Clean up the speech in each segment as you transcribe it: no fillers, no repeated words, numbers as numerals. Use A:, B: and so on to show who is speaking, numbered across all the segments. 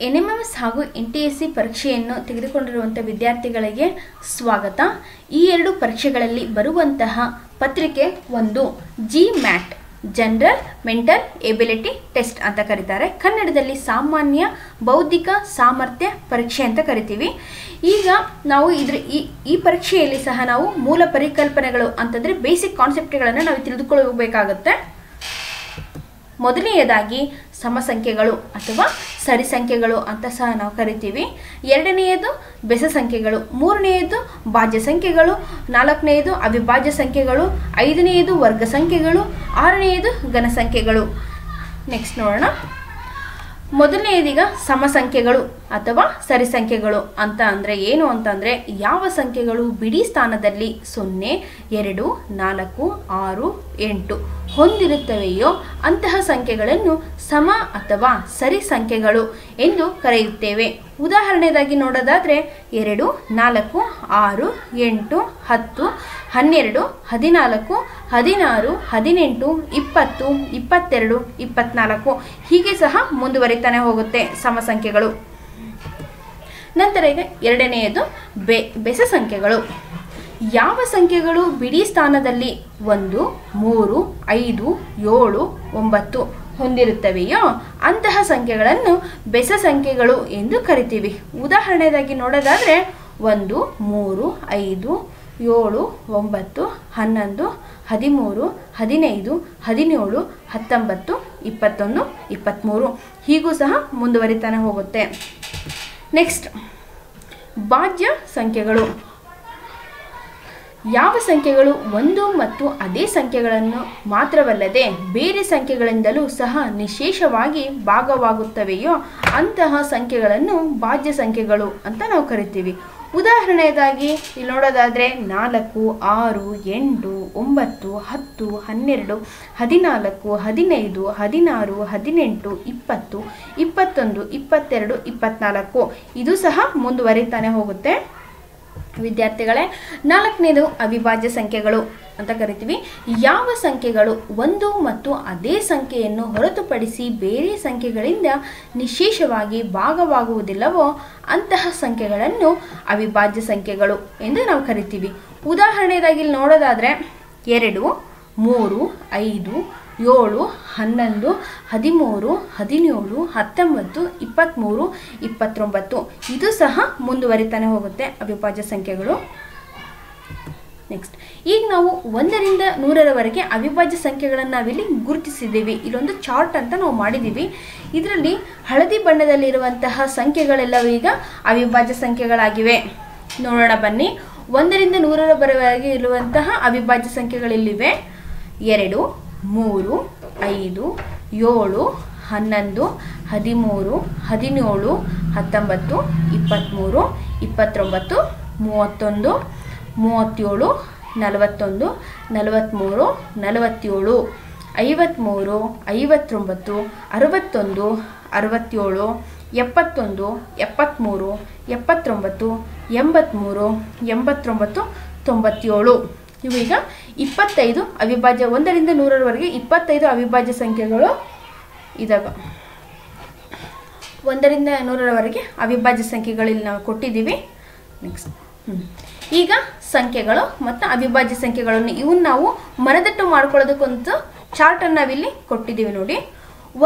A: NMMS ಹಾಗೂ NTSC ಪರೀಕ್ಷೆಯನ್ನು ತೆಗೆದುಕೊಂಡಿರುವಂಥ ವಿದ್ಯಾರ್ಥಿಗಳಿಗೆ ಸ್ವಾಗತ. ಈ ಎರಡು ಪರೀಕ್ಷೆಗಳಲ್ಲಿ ಬರುವಂತಹ ಪತ್ರಿಕೆ ಒಂದು GMAT general mental ability test ಅಂತ ಕರೀತಾರೆ. ಕನ್ನಡದಲ್ಲಿ ಸಾಮಾನ್ಯ ಬೌದ್ಧಿಕ ಸಾಮರ್ಥ್ಯ ಪರೀಕ್ಷೆ ಅಂತ ಕರಿತೀವಿ. ಈಗ ನಾವು ಈ ಪರೀಕ್ಷೆಯಲ್ಲಿ ಸಹ ನಾವು ಮೂಲ ಪರಿಕಲ್ಪನೆಗಳು ಅಂತಂದರೆ ಬೇಸಿಕ್ ಕಾನ್ಸೆಪ್ಟ್ಗಳನ್ನು ನಾವು ತಿಳಿದುಕೊಳ್ಳಬೇಕಾಗುತ್ತೆ. ಮೊದಲನೆಯದಾಗಿ ಸಮಸಂಖ್ಯೆಗಳು ಅಥವಾ ಸರಿ ಸಂಖ್ಯೆಗಳು ಅಂತ ಸಹ ನಾವು ಕರಿತೀವಿ. ಎರಡನೆಯದು ಬೆಸ ಸಂಖ್ಯೆಗಳು, ಮೂರನೆಯದು ಭಾಜ್ಯ ಸಂಖ್ಯೆಗಳು, ನಾಲ್ಕನೆಯದು ಅವಿಭಾಜ್ಯ ಸಂಖ್ಯೆಗಳು, ಐದನೆಯದು ವರ್ಗ ಸಂಖ್ಯೆಗಳು, ಆರನೆಯದು ಘನ ಸಂಖ್ಯೆಗಳು. ನೆಕ್ಸ್ಟ್ ನೋಡೋಣ. ಮೊದಲನೆಯದೀಗ ಸಮಸಂಖ್ಯೆಗಳು ಅಥವಾ ಸರಿ ಸಂಖ್ಯೆಗಳು ಅಂತ ಅಂದರೆ ಏನು ಅಂತಂದರೆ ಯಾವ ಸಂಖ್ಯೆಗಳು ಬಿಡಿ ಸ್ಥಾನದಲ್ಲಿ 0, 2, 4, 6, 8 ಹೊಂದಿರುತ್ತವೆಯೋ ಅಂತಹ ಸಂಖ್ಯೆಗಳನ್ನು ಸಮ ಅಥವಾ ಸರಿ ಸಂಖ್ಯೆಗಳು ಎಂದು ಕರೆಯುತ್ತೇವೆ. ಉದಾಹರಣೆಯಾಗಿ ನೋಡೋದಾದರೆ 2, 4, 6, 8, 10, 12, 14, 16, 18, 20, 22, 24 ಹೀಗೆ ಸಹ ಮುಂದುವರಿತಾನೆ ಹೋಗುತ್ತೆ ಸಮಸಂಖ್ಯೆಗಳು. ನಂತರ ಈಗ ಎರಡನೆಯದು ಬೆಸ ಸಂಖ್ಯೆಗಳು. ಯಾವ ಸಂಖ್ಯೆಗಳು ಬಿಡಿ ಸ್ಥಾನದಲ್ಲಿ 1, 3, 5, 7, 9 ಹೊಂದಿರುತ್ತವೆಯೋ ಅಂತಹ ಸಂಖ್ಯೆಗಳನ್ನು ಬೆಸ ಸಂಖ್ಯೆಗಳು ಎಂದು ಕರಿತೀವಿ. ಉದಾಹರಣೆಯಾಗಿ ನೋಡೋದಾದರೆ 1, 3, 5, 7, 9, 11, 13, 15, 17, 19, 21, 23 ಹೀಗೂ ಸಹ ಮುಂದುವರಿತಾನೆ ಹೋಗುತ್ತೆ. ನೆಕ್ಸ್ಟ್ ಭಾಜ್ಯ ಸಂಖ್ಯೆಗಳು. ಯಾವ ಸಂಖ್ಯೆಗಳು ಒಂದು ಮತ್ತು ಅದೇ ಸಂಖ್ಯೆಗಳನ್ನು ಮಾತ್ರವಲ್ಲದೆ ಬೇರೆ ಸಂಖ್ಯೆಗಳಿಂದಲೂ ಸಹ ನಿಶೇಷವಾಗಿ ಭಾಗವಾಗುತ್ತವೆಯೋ ಅಂತಹ ಸಂಖ್ಯೆಗಳನ್ನು ಭಾಜ್ಯ ಸಂಖ್ಯೆಗಳು ಅಂತ ನಾವು ಕರಿತೀವಿ. ಉದಾಹರಣೆಯಾಗಿ ಇಲ್ಲಿ ನೋಡೋದಾದರೆ 4, 6, 8, 9, 10, 12, 14, 15, 16, 18, 20, 21, 22, 24 ಇದು ಸಹ ಮುಂದುವರಿತಾನೆ ಹೋಗುತ್ತೆ ವಿದ್ಯಾರ್ಥಿಗಳೇ. ನಾಲ್ಕನೇದು ಅವಿಭಾಜ್ಯ ಸಂಖ್ಯೆಗಳು ಅಂತ ಕರಿತೀವಿ. ಯಾವ ಸಂಖ್ಯೆಗಳು ಒಂದು ಮತ್ತು ಅದೇ ಸಂಖ್ಯೆಯನ್ನು ಹೊರತುಪಡಿಸಿ ಬೇರೆ ಸಂಖ್ಯೆಗಳಿಂದ ನಿಶೇಷವಾಗಿ ಭಾಗವಾಗುವುದಿಲ್ಲವೋ ಅಂತಹ ಸಂಖ್ಯೆಗಳನ್ನು ಅವಿಭಾಜ್ಯ ಸಂಖ್ಯೆಗಳು ಎಂದು ನಾವು ಕರಿತೀವಿ. ಉದಾಹರಣೆಯಾಗಿ ನೋಡೋದಾದರೆ 2, 3, 5, 7, 11, 13, 17, 19, 23, 29 ಇದು ಸಹ ಮುಂದುವರಿತಾನೆ ಹೋಗುತ್ತೆ ಅವಿಭಾಜ್ಯ ಸಂಖ್ಯೆಗಳು. ನೆಕ್ಸ್ಟ್ ಈಗ ನಾವು 1 ರಿಂದ 100ರವರೆಗೆ ಅವಿಭಾಜ್ಯ ಸಂಖ್ಯೆಗಳನ್ನು ನಾವಿಲ್ಲಿ ಗುರುತಿಸಿದ್ದೀವಿ. ಇಲ್ಲೊಂದು ಚಾರ್ಟ್ ಅಂತ ನಾವು ಮಾಡಿದ್ದೀವಿ. ಇದರಲ್ಲಿ ಹಳದಿ ಬಣ್ಣದಲ್ಲಿರುವಂತಹ ಸಂಖ್ಯೆಗಳೆಲ್ಲವೂ ಈಗ ಅವಿಭಾಜ್ಯ ಸಂಖ್ಯೆಗಳಾಗಿವೆ. ನೋಡೋಣ ಬನ್ನಿ. 1 ರಿಂದ 100ರವರೆಗೆ ಇರುವಂತಹ ಅವಿಭಾಜ್ಯ ಸಂಖ್ಯೆಗಳಿಲ್ಲಿವೆ. 2, 3, 5, 7, 11, 13, 17, 19, 23, 29, 31, 37, 41, 43, 47, 53, 59, 61, 67, 71, 73, 79, 83, 89, 97 ಇವೀಗ 25 ಅವಿಭಾಜ್ಯ 1 ರಿಂದ 100ರವರೆಗೆ 25 ಅವಿಭಾಜ್ಯ ಸಂಖ್ಯೆಗಳು ಇದಾವೆ. 1 ರಿಂದ 100ರವರೆಗೆ ಅವಿಭಾಜ್ಯ ಸಂಖ್ಯೆಗಳಲ್ಲಿ ನಾವು ಕೊಟ್ಟಿದ್ದೀವಿ. ನೆಕ್ಸ್ಟ್ ಈಗ ಸಂಖ್ಯೆಗಳು ಮತ್ತು ಅವಿಭಾಜ್ಯ ಸಂಖ್ಯೆಗಳನ್ನು ಇವನ್ನ ನಾವು ಮನದಟ್ಟು ಮಾಡ್ಕೊಳ್ಳೋದಕ್ಕೊಂದು ಚಾರ್ಟನ್ನು ನಾವಿಲ್ಲಿ ಕೊಟ್ಟಿದ್ದೀವಿ ನೋಡಿ.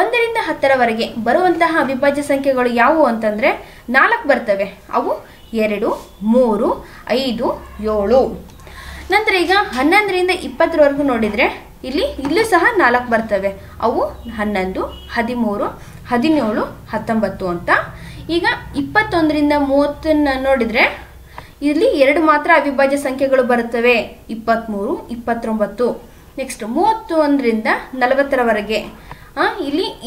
A: 1 ರಿಂದ 10ರವರೆಗೆ ಬರುವಂತಹ ಅವಿಭಾಜ್ಯ ಸಂಖ್ಯೆಗಳು ಯಾವುವು ಅಂತಂದರೆ 4 ಬರ್ತವೆ. ಅವು 2, 3, 5, 7. ನಂತರ ಈಗ 11 ರಿಂದ 20ರವರೆಗೂ ನೋಡಿದರೆ ಇಲ್ಲೂ ಸಹ 4 ಬರ್ತವೆ. ಅವು 11, 13, 17, 19 ಅಂತ. ಈಗ 21 ರಿಂದ 30 ನೋಡಿದರೆ ಇಲ್ಲಿ 2 ಮಾತ್ರ ಅವಿಭಾಜ್ಯ ಸಂಖ್ಯೆಗಳು ಬರುತ್ತವೆ. 23, 29. ನೆಕ್ಸ್ಟ್ 31 ರಿಂದ 40ರವರೆಗೆ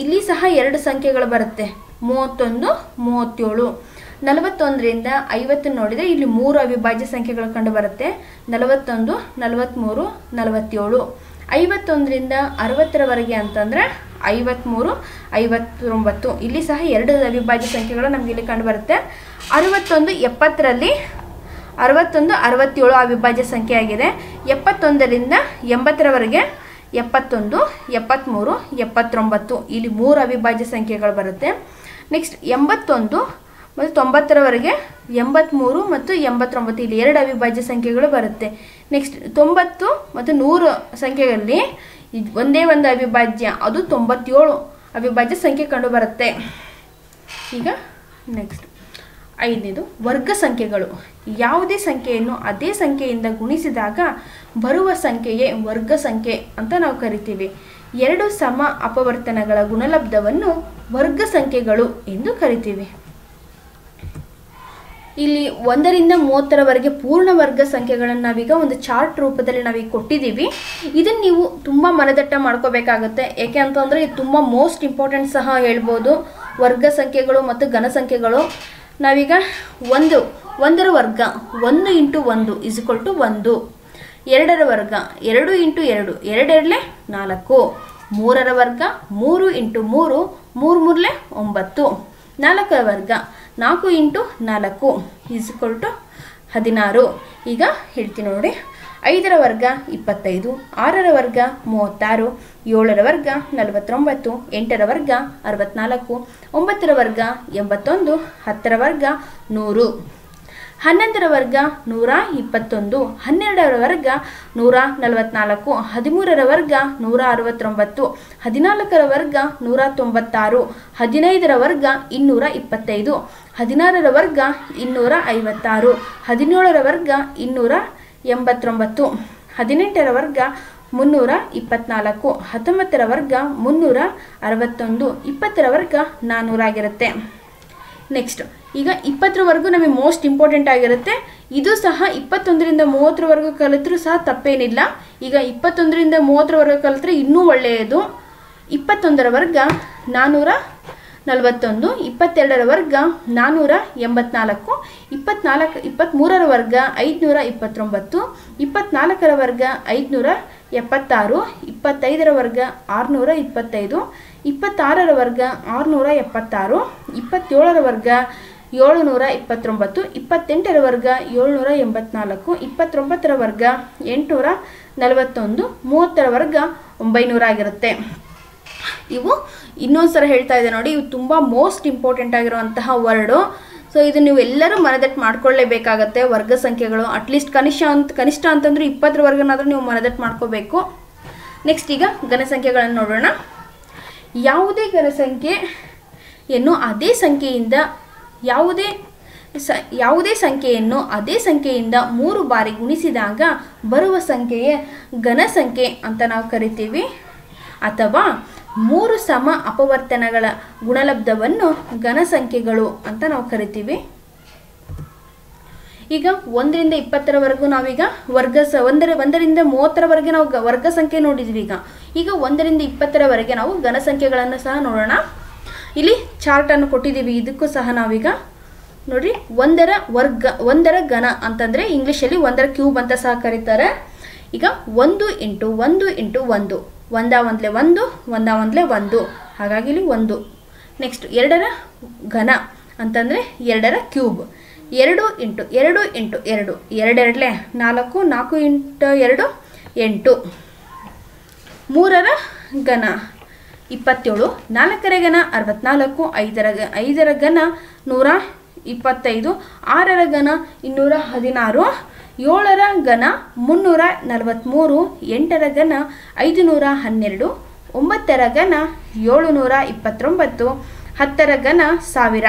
A: ಇಲ್ಲಿ ಸಹ 2 ಸಂಖ್ಯೆಗಳು ಬರುತ್ತೆ. 31, 37. 41 ರಿಂದ 50 ನೋಡಿದರೆ ಇಲ್ಲಿ 3 ಅವಿಭಾಜ್ಯ ಸಂಖ್ಯೆಗಳು ಕಂಡು ಬರುತ್ತೆ. 41, 43, 47. 51 ರಿಂದ 60ರವರೆಗೆ ಅಂತಂದರೆ 53, 59 ಇಲ್ಲಿ ಸಹ 2 ಅವಿಭಾಜ್ಯ ಸಂಖ್ಯೆಗಳು ನಮಗೆ ಇಲ್ಲಿ ಕಂಡು ಬರುತ್ತೆ. 61, 70ರಲ್ಲಿ 61, 67 ಅವಿಭಾಜ್ಯ ಸಂಖ್ಯೆ ಆಗಿದೆ. 71 ರಿಂದ 80ರವರೆಗೆ 71, 73, 79 ಇಲ್ಲಿ 3 ಅವಿಭಾಜ್ಯ ಸಂಖ್ಯೆಗಳು ಬರುತ್ತೆ. ನೆಕ್ಸ್ಟ್ 81 ಮತ್ತು 90ರವರೆಗೆ 83 ಮತ್ತು 89 ಇಲ್ಲಿ 2 ಅವಿಭಾಜ್ಯ ಸಂಖ್ಯೆಗಳು ಬರುತ್ತೆ. ನೆಕ್ಸ್ಟ್ 90 ಮತ್ತು 100 ಸಂಖ್ಯೆಯಲ್ಲಿ ಒಂದೇ ಒಂದು ಅವಿಭಾಜ್ಯ, ಅದು 97 ಅವಿಭಾಜ್ಯ ಸಂಖ್ಯೆ ಕಂಡು ಬರುತ್ತೆ. ಈಗ ನೆಕ್ಸ್ಟ್ 5ನೇದು ವರ್ಗ ಸಂಖ್ಯೆಗಳು. ಯಾವುದೇ ಸಂಖ್ಯೆಯನ್ನು ಅದೇ ಸಂಖ್ಯೆಯಿಂದ ಗುಣಿಸಿದಾಗ ಬರುವ ಸಂಖ್ಯೆಯೇ ವರ್ಗ ಸಂಖ್ಯೆ ಅಂತ ನಾವು ಕರಿತೀವಿ. 2 ಸಮ ಅಪವರ್ತನಗಳ ಗುಣಲಬ್ಧವನ್ನು ವರ್ಗ ಸಂಖ್ಯೆಗಳು ಎಂದು ಕರಿತೀವಿ. ಇಲ್ಲಿ 1ರಿಂದ 30ರವರೆಗೆ ಪೂರ್ಣ ವರ್ಗ ಸಂಖ್ಯೆಗಳನ್ನು ನಾವೀಗ ಒಂದು ಚಾರ್ಟ್ ರೂಪದಲ್ಲಿ ನಾವೀಗ ಕೊಟ್ಟಿದ್ದೀವಿ. ಇದನ್ನು ನೀವು ತುಂಬ ಮನದಟ್ಟ ಮಾಡ್ಕೋಬೇಕಾಗುತ್ತೆ. ಏಕೆ ಅಂತಂದರೆ ಇದು ತುಂಬ ಮೋಸ್ಟ್ ಇಂಪಾರ್ಟೆಂಟ್ ಸಹ ಹೇಳ್ಬೋದು. ವರ್ಗ ಸಂಖ್ಯೆಗಳು ಮತ್ತು ಘನ ಸಂಖ್ಯೆಗಳು. ನಾವೀಗ 1ರ ವರ್ಗ 1 × 1 = 1. 2ರ ವರ್ಗ 2 × 2 2 2 4. 3ರ ವರ್ಗ 3 × 3 3 3 9. 4ರ ವರ್ಗ 4 × 4 = 16. ಈಗ ಹೇಳ್ತೀನಿ ನೋಡಿ. 5ರ ವರ್ಗ 25, 6ರ ವರ್ಗ 36, 7ರ ವರ್ಗ 49, 8ರ ವರ್ಗ 64, 9ರ ವರ್ಗ 81, 10ರ ವರ್ಗ 100, 11ರ ವರ್ಗ 121, 12ರ ವರ್ಗ 144, 13ರ ವರ್ಗ 169, 14ರ ವರ್ಗ 196, 15ರ ವರ್ಗ 225, 16ರ ವರ್ಗ 256, 17ರ ವರ್ಗ 289, 18ರ ವರ್ಗ 324, 19ರ ವರ್ಗ 361, 20ರ ವರ್ಗ 400 ಆಗಿರುತ್ತೆ. ನೆಕ್ಸ್ಟ್ ಈಗ 20ರವರೆಗೂ ನಮಗೆ ಮೋಸ್ಟ್ ಇಂಪಾರ್ಟೆಂಟ್ ಆಗಿರುತ್ತೆ. ಇದು ಸಹ 21ರಿಂದ 30ರವರೆಗೂ ಕಲಿತರೂ ಸಹ ತಪ್ಪೇನಿಲ್ಲ. ಈಗ 21ರಿಂದ 30ರವರೆಗೂ ಕಲಿತ್ರೆ ಇನ್ನೂ ಒಳ್ಳೆಯದು. 21ರ ವರ್ಗ 441, 22ರ ವರ್ಗ 484, 23ರ ವರ್ಗ 529, 24ರ ವರ್ಗ 576, 25ರ ವರ್ಗ 625, 26ರ ವರ್ಗ 676, 27ರ ವರ್ಗ 729, 28ರ ವರ್ಗ 784, 29ರ ವರ್ಗ 841, 30ರ ವರ್ಗ 900 ಆಗಿರುತ್ತೆ. ಇವು ಇನ್ನೊಂದು ಸಲ ಹೇಳ್ತಾ ಇದೆ ನೋಡಿ, ಇವು ತುಂಬ ಮೋಸ್ಟ್ ಇಂಪಾರ್ಟೆಂಟ್ ಆಗಿರುವಂತಹ ವರ್ಡು. ಸೊ ಇದು ನೀವು ಎಲ್ಲರೂ ಮನದಟ್ಟು ಮಾಡ್ಕೊಳ್ಳೇಬೇಕಾಗತ್ತೆ. ವರ್ಗ ಸಂಖ್ಯೆಗಳು ಅಟ್ಲೀಸ್ಟ್ ಕನಿಷ್ಠ ಅಂತಂದ್ರೆ 20ರವರೆಗನಾದರೂ ನೀವು ಮನದಟ್ಟು ಮಾಡ್ಕೋಬೇಕು. ನೆಕ್ಸ್ಟ್ ಈಗ ಘನಸಂಖ್ಯೆಗಳನ್ನು ನೋಡೋಣ. ಯಾವುದೇ ಘನಸಂಖ್ಯೆಯನ್ನು ಅದೇ ಸಂಖ್ಯೆಯನ್ನು 3 ಬಾರಿ ಗುಣಿಸಿದಾಗ ಬರುವ ಸಂಖ್ಯೆಯೇ ಘನಸಂಖ್ಯೆ ಅಂತ ನಾವು ಕರಿತೀವಿ. ಅಥವಾ 3 ಸಮ ಅಪವರ್ತನಗಳ ಗುಣಲಬ್ಧವನ್ನು ಘನಸಂಖ್ಯೆಗಳು ಅಂತ ನಾವು ಕರಿತೀವಿ. ಈಗ 1ರಿಂದ 20ರವರೆಗೂ ನಾವೀಗ 1ರಿಂದ 30ರವರೆಗೆ ನಾವು ವರ್ಗ ಸಂಖ್ಯೆ ನೋಡಿದ್ವಿ. ಈಗ 1ರಿಂದ 20ರವರೆಗೆ ನಾವು ಘನಸಂಖ್ಯೆಗಳನ್ನು ಸಹ ನೋಡೋಣ. ಇಲ್ಲಿ ಚಾರ್ಟನ್ನು ಕೊಟ್ಟಿದ್ದೀವಿ. ಇದಕ್ಕೂ ಸಹ ನಾವೀಗ ನೋಡಿ 1ರ ಘನ ಅಂತಂದರೆ ಇಂಗ್ಲೀಷಲ್ಲಿ 1ರ ಕ್ಯೂಬ್ ಅಂತ ಸಹ ಕರೀತಾರೆ. ಈಗ 1 × 1 × 1 1 1 1 1 ಹಾಗಾಗಿ ಇಲ್ಲಿ 1. ನೆಕ್ಸ್ಟ್ 2ರ ಘನ ಅಂತಂದರೆ 2ರ ಕ್ಯೂಬ್ 2 × 2 × 2 2 4 4 × 2 8. 3ರ ಘನ 27, 4ರ ಘನ 64, 5ರ ಘನ 125, 6ರ ಘನ 216, 7ರ ಘನ 343, 8ರ ಘನ 512, 9ರ ಘನ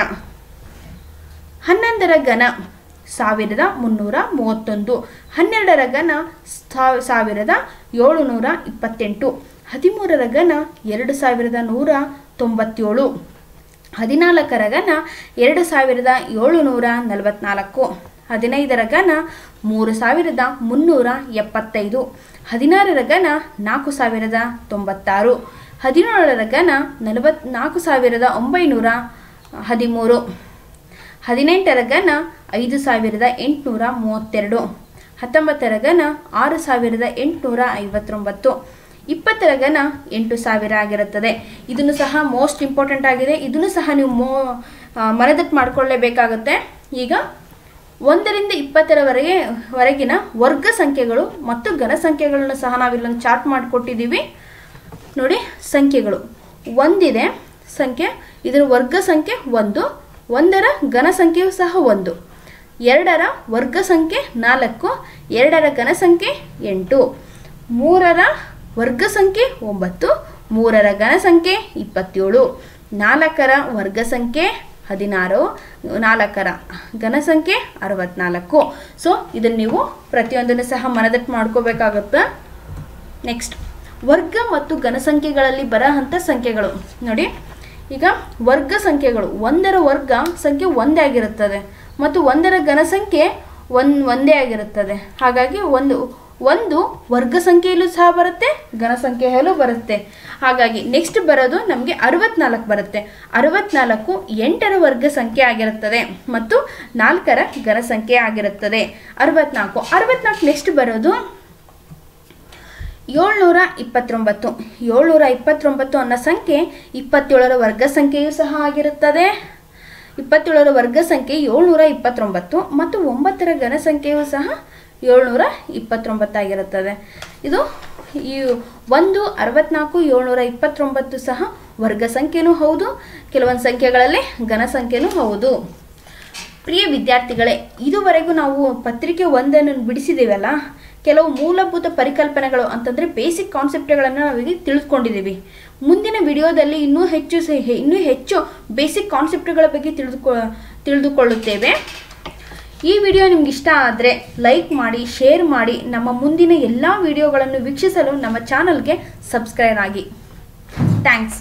A: 729, 10ರ ಘನ 1000, 11ರ ಘನ 1331, 12ರ ಘನ 1728, 13ರ ಘನ 2197, 14ರ ಘನ 2744, 15ರ ಘನ 3375, 16ರ ಘನ 4096, 17ರ ಘನ 4913, 18ರ ಘನ 5832, 19ರ ಘನ 6859, 20ರ ಘನ 8000 ಆಗಿರುತ್ತದೆ. ಇದನ್ನು ಸಹ ಮೋಸ್ಟ್ ಇಂಪಾರ್ಟೆಂಟ್ ಆಗಿದೆ. ಇದನ್ನು ಸಹ ನೀವು ಮನದಟ್ಟು ಮಾಡಿಕೊಳ್ಳಲೇಬೇಕಾಗುತ್ತೆ. ಈಗ 1ರಿಂದ 20ವರೆಗಿನ ವರ್ಗ ಸಂಖ್ಯೆಗಳು ಮತ್ತು ಘನ ಸಂಖ್ಯೆಗಳನ್ನು ಸಹ ನಾವಿಲ್ಲೊಂದು ಚಾರ್ಟ್ ಮಾಡಿಕೊಟ್ಟಿದ್ದೀವಿ ನೋಡಿ. ಸಂಖ್ಯೆಗಳು ಒಂದಿದೆ ಸಂಖ್ಯೆ, ಇದರ ವರ್ಗ ಸಂಖ್ಯೆ 1, 1ರ ಘನ ಸಂಖ್ಯೆಯು ಸಹ 1, 2ರ ವರ್ಗ ಸಂಖ್ಯೆ 4, 2ರ ಘನ ಸಂಖ್ಯೆ 8, 3ರ ವರ್ಗ ಸಂಖ್ಯೆ 9, 3ರ ಘನ ಸಂಖ್ಯೆ 27, 4ರ ವರ್ಗ ಸಂಖ್ಯೆ 16, 4ರ ಘನ ಸಂಖ್ಯೆ 64. ಸೊ ಇದನ್ನು ನೀವು ಪ್ರತಿಯೊಂದನ್ನು ಸಹ ಮನದಟ್ಟು ಮಾಡ್ಕೋಬೇಕಾಗುತ್ತೆ. ನೆಕ್ಸ್ಟ್ ವರ್ಗ ಮತ್ತು ಘನ ಸಂಖ್ಯೆಗಳಲ್ಲಿ ಬರೋಂಥ ಸಂಖ್ಯೆಗಳು ನೋಡಿ. ಈಗ ವರ್ಗ ಸಂಖ್ಯೆಗಳು 1ರ ವರ್ಗ ಸಂಖ್ಯೆ 1 ಆಗಿರುತ್ತದೆ ಮತ್ತು 1ರ ಘನ ಸಂಖ್ಯೆ 1 ಆಗಿರುತ್ತದೆ. ಹಾಗಾಗಿ ಒಂದು ವರ್ಗ ಸಂಖ್ಯೆಯಲ್ಲೂ ಸಹ ಬರುತ್ತೆ, ಘನ ಸಂಖ್ಯೆಯಲ್ಲೂ ಬರುತ್ತೆ. ಹಾಗಾಗಿ ನೆಕ್ಸ್ಟ್ ಬರೋದು ನಮಗೆ 64 ಬರುತ್ತೆ. 64 8ರ ವರ್ಗ ಸಂಖ್ಯೆ ಆಗಿರುತ್ತದೆ ಮತ್ತು 4ರ ಘನ ಸಂಖ್ಯೆ ಆಗಿರುತ್ತದೆ. 64 ನೆಕ್ಸ್ಟ್ ಬರೋದು 729. 729 ಅನ್ನೋ ಸಂಖ್ಯೆ 27ರ ವರ್ಗ ಸಂಖ್ಯೆಯೂ ಸಹ ಆಗಿರುತ್ತದೆ. 27ರ ವರ್ಗ ಸಂಖ್ಯೆ 729 ಮತ್ತು 9ರ ಘನ ಸಂಖ್ಯೆಯೂ ಸಹ 729 ಆಗಿರುತ್ತದೆ. ಇದು ಈ 1, 64, 729 ಸಹ ವರ್ಗ ಸಂಖ್ಯೆನೂ ಹೌದು, ಕೆಲವೊಂದು ಸಂಖ್ಯೆಗಳಲ್ಲಿ ಘನ ಸಂಖ್ಯೆನೂ ಹೌದು. ಪ್ರಿಯ ವಿದ್ಯಾರ್ಥಿಗಳೇ, ಇದುವರೆಗೂ ನಾವು ಪತ್ರಿಕೆ 1ಅನ್ನು ಬಿಡಿಸಿದ್ದೀವಲ್ಲ, ಕೆಲವು ಮೂಲಭೂತ ಪರಿಕಲ್ಪನೆಗಳು ಅಂತಂದರೆ ಬೇಸಿಕ್ ಕಾನ್ಸೆಪ್ಟ್ಗಳನ್ನು ನಾವೀಗ ತಿಳಿದುಕೊಂಡಿದ್ದೀವಿ. ಮುಂದಿನ ವಿಡಿಯೋದಲ್ಲಿ ಇನ್ನೂ ಹೆಚ್ಚು ಬೇಸಿಕ್ ಕಾನ್ಸೆಪ್ಟ್ಗಳ ಬಗ್ಗೆ ತಿಳಿದುಕೊಳ್ಳುತ್ತೇವೆ. ಈ ವಿಡಿಯೋ ನಿಮ್ಗೆ ಇಷ್ಟ ಆದರೆ ಲೈಕ್ ಮಾಡಿ, ಶೇರ್ ಮಾಡಿ. ನಮ್ಮ ಮುಂದಿನ ಎಲ್ಲ ವಿಡಿಯೋಗಳನ್ನು ವೀಕ್ಷಿಸಲು ನಮ್ಮ ಚಾನಲ್ಗೆ ಸಬ್ಸ್ಕ್ರೈಬ್ ಆಗಿ. ಥ್ಯಾಂಕ್ಸ್.